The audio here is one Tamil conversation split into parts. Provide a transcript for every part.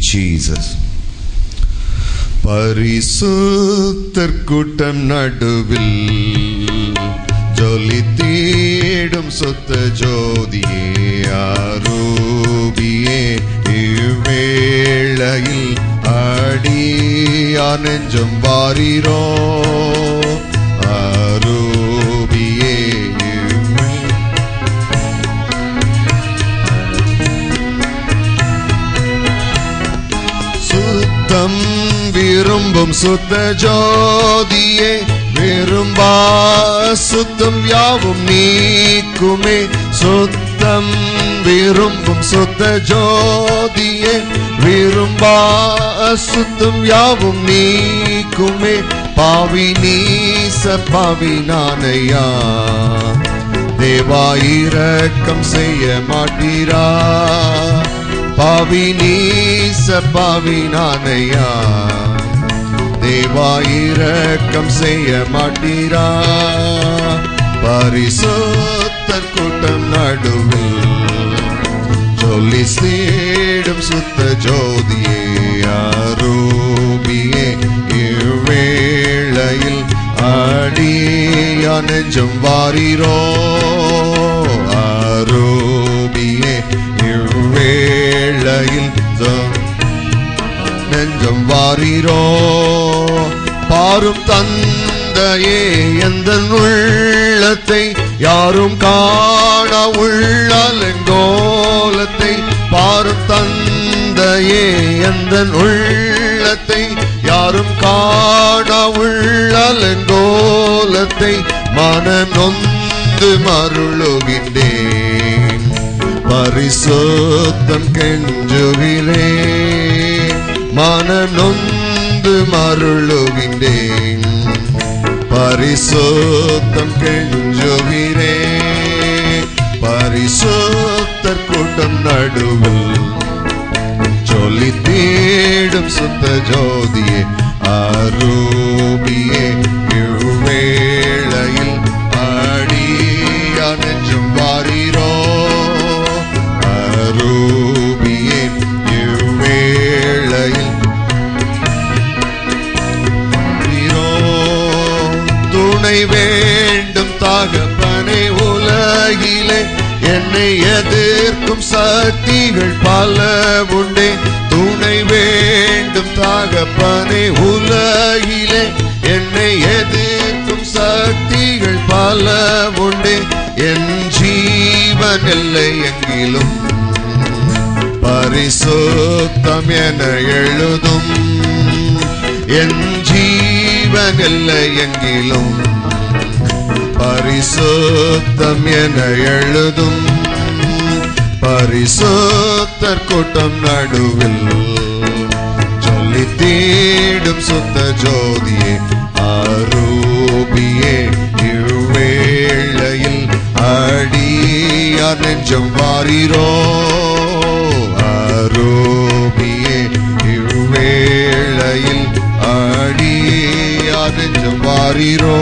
Jesus. பரிசுத்தர் கூட்டம் நடுவில் ஜொலி தேடும் சுத்த ஜோதியே அரூபியே இவ்வேளையில் அடியார் நெஞ்சம் வாரீரோ அரூபியே சுத்தம் விரும்பும் சுத்த ஜோதியே விரும்பா சுத்தம் யாவும் நீக்குமே சுத்தம் விரும்பும் சுத்த ஜோதியே விரும்பா சுத்தம் யாவும் நீக்குமே பாவி நீச பாவி நானையா தேவா இரக்கம் செய்ய மாட்டீரா பாவி நீச பாவி நானையா தேவா இரக்கம் செய்ய மாட்டீரா பரிசுத்தர் கூட்டம் நடுவில் சொல்லி சேடும் சுத்த ஜோதியே அரூபியே இவ்வேளையில் அடியா நெஞ்சம் வாரீரோ அரூபியே இவ்வேளையில் நெஞ்சம் வாரீரோ பாரும் தந்தையே எந்த உள்ளத்தை யாரும் காண உள்ளலங்கோலத்தை பாரும் தந்தையே எந்த உள்ளத்தை யாரும் காண உள்ளலங்கோலத்தை மனம் நொந்து மருளுகின்றேன் பரிசுத்தம் கெஞ்சுகிறேன் மனம் நொந்து மருளுகின்றேன் பரிசுத்தம் கெஞ்சுகிறேன் பரிசுத்தர் கூட்டம் நடுவில் சொல்லி தேடும் சுத்த ஜோதியே அரூபியே இவ்வேளையில் அடியா நெஞ்சம் வாரீரோ அரூபியே இவ்வேளையில் துணை வேண்டும் தகப்பனே உலகிலே என்னை எதிர்க்கும் சக்திகள் பல உண்டே துணை வேண்டும் தகப்பனே உலகிலே என்னை எதிர்க்கும் சக்திகள் பல உண்டே என் ஜீவன் இல்லை எங்கிலும் பரிசுத்தம் என எழுதும் என் ஜீவன் இல்லை எங்கிலும் பரிசுத்தம் என எழுதும் பரிசுத்தர் கூட்டம் நடுவில் சொல்லி தேடும் சுத்த ஜோதியே அரூபியே இவ்வேளையில் அடியா நெஞ்சம் வாரீரோ அரூபியே இவ்வேளையில் அடியா நெஞ்சம் வாரீரோ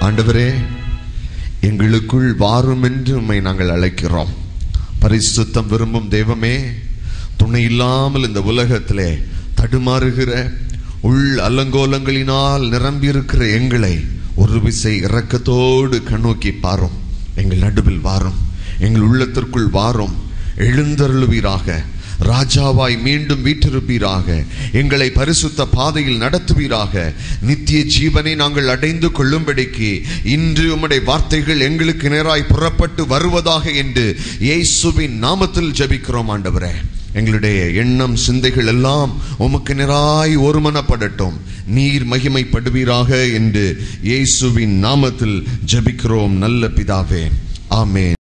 ஆண்டவரே எங்களுக்குள் வாரும் என்று உம்மை நாங்கள் அழைக்கிறோம் பரிசுத்தம் விரும்பும் தெய்வமே துணை இல்லாமல் இந்த உலகத்திலே தடுமாறுகிற உள் அலங்கோலங்களினால் நிரம்பியிருக்கிற எங்களை ஒரு விசை இரக்கத்தோடு கண்ணோக்கி பாரும் எங்கள் நடுவில் வாரும் எங்கள் உள்ளத்திற்குள் வாரும் எழுந்தருளுவீராக ராஜாவாய் மீண்டும் வீற்றிருப்பீராக எங்களை பரிசுத்த பாதையில் நடத்துவீராக நித்திய ஜீவனை நாங்கள் அடைந்து கொள்ளும்படிக்கு இன்று உம்முடைய வார்த்தைகள் எங்களுக்கு நேராய் புறப்பட்டு வருவதாக என்று இயேசுவின் நாமத்தில் ஜெபிக்கிறோம் ஆண்டவரே எங்களுடைய எண்ணம் சிந்தைகள் எல்லாம் உமக்கு நேராய் ஒருமனப்படட்டும் நீர் மகிமைப்படுவீராக என்று இயேசுவின் நாமத்தில் ஜெபிக்கிறோம் நல்ல பிதாவே ஆமென்.